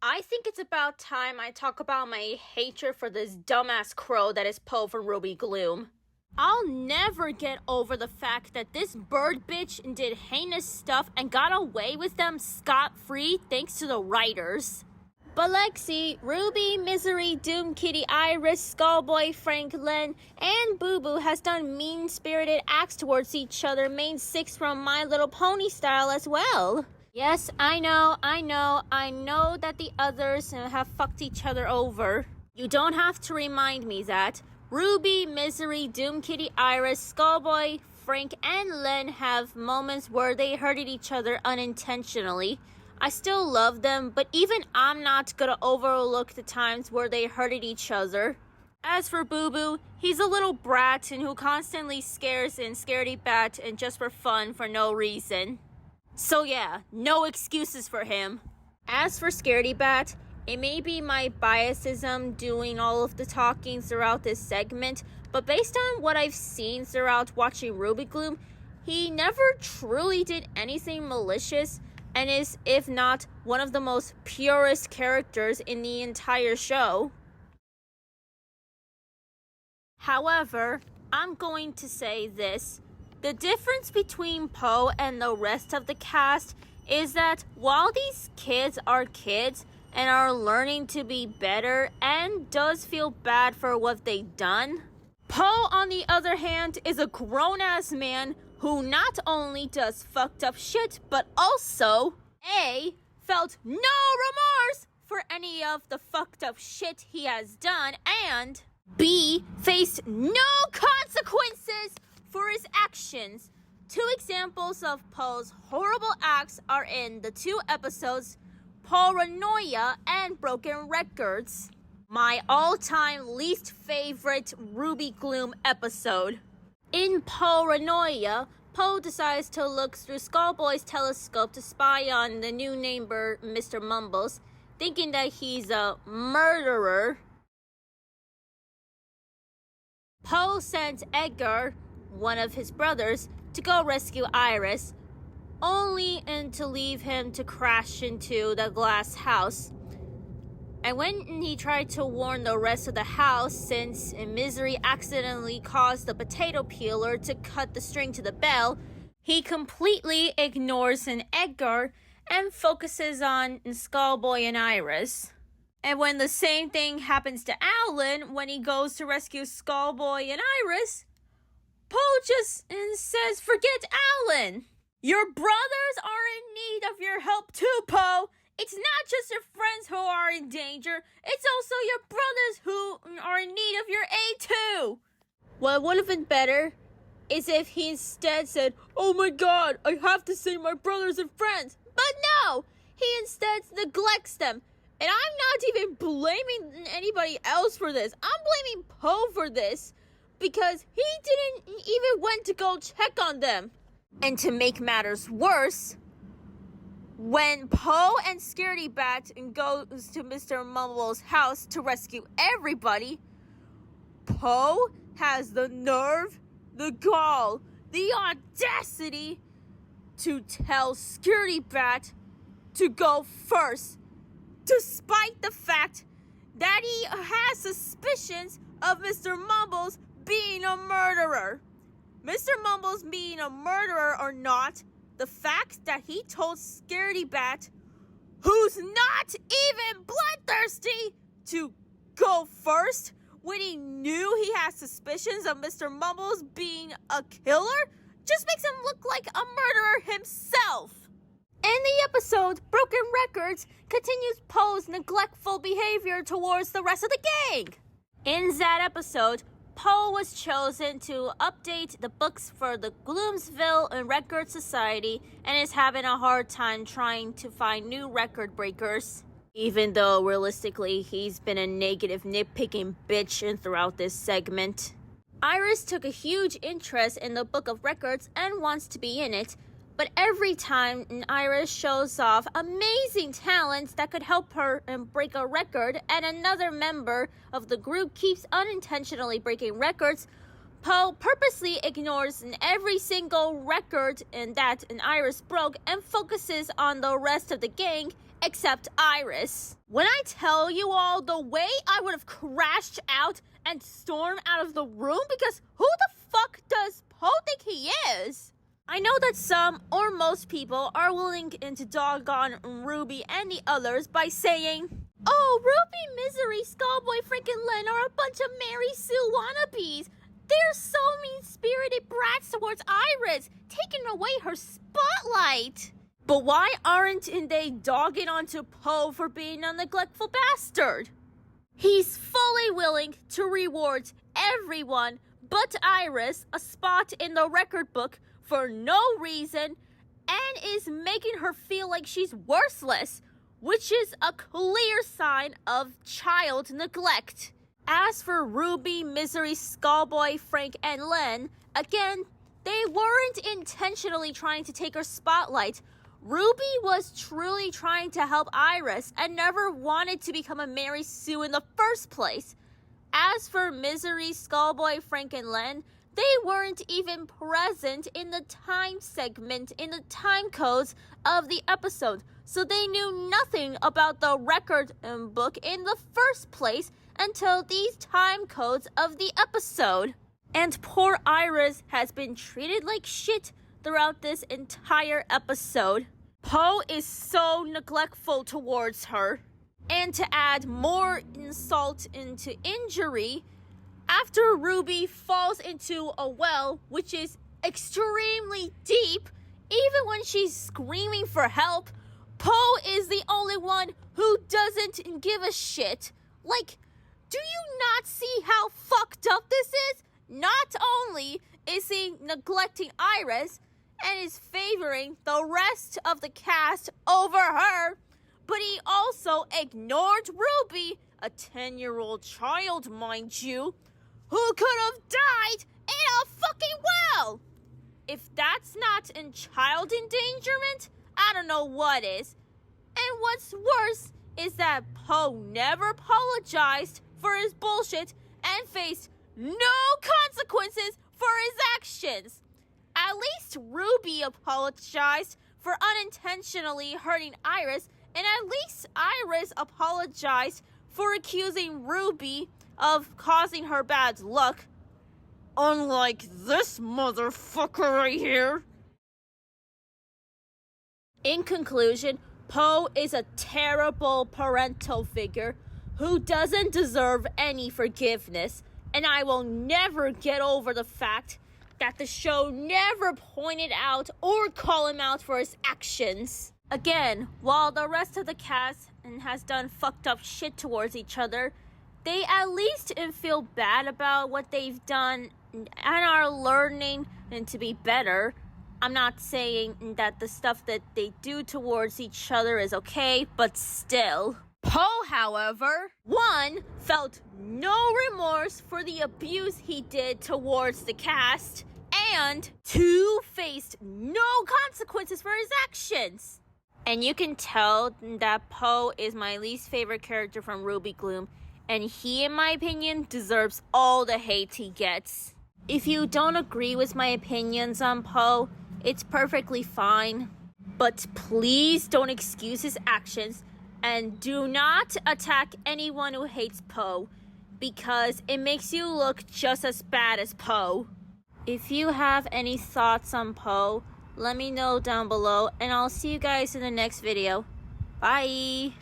I think it's about time I talk about my hatred for this dumbass crow that is Poe from Ruby Gloom. I'll never get over the fact that this bird bitch did heinous stuff and got away with them scot-free thanks to the writers. But Lexi, Ruby, Misery, Doom Kitty, Iris, Skullboy, Franklin, and Boo Boo has done mean-spirited acts towards each other, main six from My Little Pony style as well. Yes, I know that the others have fucked each other over. You don't have to remind me that. Ruby, Misery, Doom Kitty, Iris, Skullboy, Frank, and Len have moments where they hurted each other unintentionally. I still love them, but even I'm not gonna overlook the times where they hurted each other. As for Boo Boo, he's a little brat and who constantly scares and scaredy bat and just for fun for no reason. So yeah, no excuses for him. As for Scaredy Bat, it may be my biasism doing all of the talking throughout this segment, but based on what I've seen throughout watching Ruby Gloom, he never truly did anything malicious and is, if not, one of the most purest characters in the entire show. However, I'm going to say this. The difference between Poe and the rest of the cast is that while these kids are kids and are learning to be better and does feel bad for what they've done, Poe, on the other hand, is a grown-ass man who not only does fucked up shit, but also, A, felt no remorse for any of the fucked up shit he has done, and B, faced no consequences for his actions. Two examples of Poe's horrible acts are in the two episodes Paranoia and Broken Records, my all-time least favorite Ruby Gloom episode. In Paranoia, Poe decides to look through Skullboy's telescope to spy on the new neighbor, Mr. Mumbles, thinking that he's a murderer. Poe sends Edgar, one of his brothers, to go rescue Iris, only to leave him to crash into the glass house. And when he tried to warn the rest of the house, since Misery accidentally caused the potato peeler to cut the string to the bell, he completely ignores an Edgar and focuses on Skullboy and Iris. And when the same thing happens to Alan when he goes to rescue Skullboy and Iris, Poe just says, "Forget Alan. Your brothers are in need of your help too, Poe. It's not just your friends who are in danger, it's also your brothers who are in need of your aid too." What would have been better is if he instead said, "Oh my god, I have to save my brothers and friends." But no, he instead neglects them. And I'm not even blaming anybody else for this. I'm blaming Poe for this because he didn't even went to go check on them. And to make matters worse, when Poe and Scaredy Bat goes to Mr. Mumbles' house to rescue everybody, Poe has the nerve, the gall, the audacity to tell Scaredy Bat to go first, despite the fact that he has suspicions of Mr. Mumbles being a murderer. Mr. Mumbles being a murderer or not, the fact that he told Scaredy Bat, who's not even bloodthirsty, to go first when he knew he had suspicions of Mr. Mumbles being a killer, just makes him look like a murderer himself. In the episode, Broken Records continues Poe's neglectful behavior towards the rest of the gang. In that episode, Poe was chosen to update the books for the Gloomsville Record Society and is having a hard time trying to find new record breakers. Even though, realistically, he's been a negative nitpicking bitch throughout this segment. Iris took a huge interest in the Book of Records and wants to be in it, but every time Iris shows off amazing talents that could help her break a record, and another member of the group keeps unintentionally breaking records, Poe purposely ignores every single record that Iris broke and focuses on the rest of the gang except Iris. When I tell you all the way I would have crashed out and stormed out of the room, because who the fuck does Poe think he is? I know that some or most people are willing to dog on Ruby and the others by saying, "Oh, Ruby, Misery, Skullboy, Frank, and Len are a bunch of Mary Sue wannabes. They're so mean-spirited brats towards Iris, taking away her spotlight." But why aren't they dogging onto Poe for being a neglectful bastard? He's fully willing to reward everyone but Iris a spot in the record book for no reason, and is making her feel like she's worthless, which is a clear sign of child neglect. As for Ruby, Misery, Skullboy, Frank, and Len, again, they weren't intentionally trying to take her spotlight. Ruby was truly trying to help Iris and never wanted to become a Mary Sue in the first place. As for Misery, Skullboy, Frank, and Len, they weren't even present in the time segment in the time codes of the episode, so they knew nothing about the record book in the first place until these time codes of the episode. And poor Iris has been treated like shit throughout this entire episode. Poe is so neglectful towards her. And to add more insult into injury, after Ruby falls into a well, which is extremely deep, even when she's screaming for help, Poe is the only one who doesn't give a shit. Like, do you not see how fucked up this is? Not only is he neglecting Iris and is favoring the rest of the cast over her, but he also ignored Ruby, a 10-year-old child, mind you, who could have died in a fucking well. If that's not in child endangerment, I don't know what is. And what's worse is that Poe never apologized for his bullshit and faced no consequences for his actions. At least Ruby apologized for unintentionally hurting Iris, and at least Iris apologized for accusing Ruby of causing her bad luck. Unlike this motherfucker right here. In conclusion, Poe is a terrible parental figure who doesn't deserve any forgiveness, and I will never get over the fact that the show never pointed out or called him out for his actions. Again, while the rest of the cast has done fucked up shit towards each other, they at least feel bad about what they've done and are learning and to be better. I'm not saying that the stuff that they do towards each other is okay, but still. Poe, however, 1, felt no remorse for the abuse he did towards the cast, and 2, faced no consequences for his actions. And you can tell that Poe is my least favorite character from Ruby Gloom, and he, in my opinion, deserves all the hate he gets. If you don't agree with my opinions on Poe, it's perfectly fine. But please don't excuse his actions, and do not attack anyone who hates Poe, because it makes you look just as bad as Poe. If you have any thoughts on Poe, let me know down below, and I'll see you guys in the next video. Bye!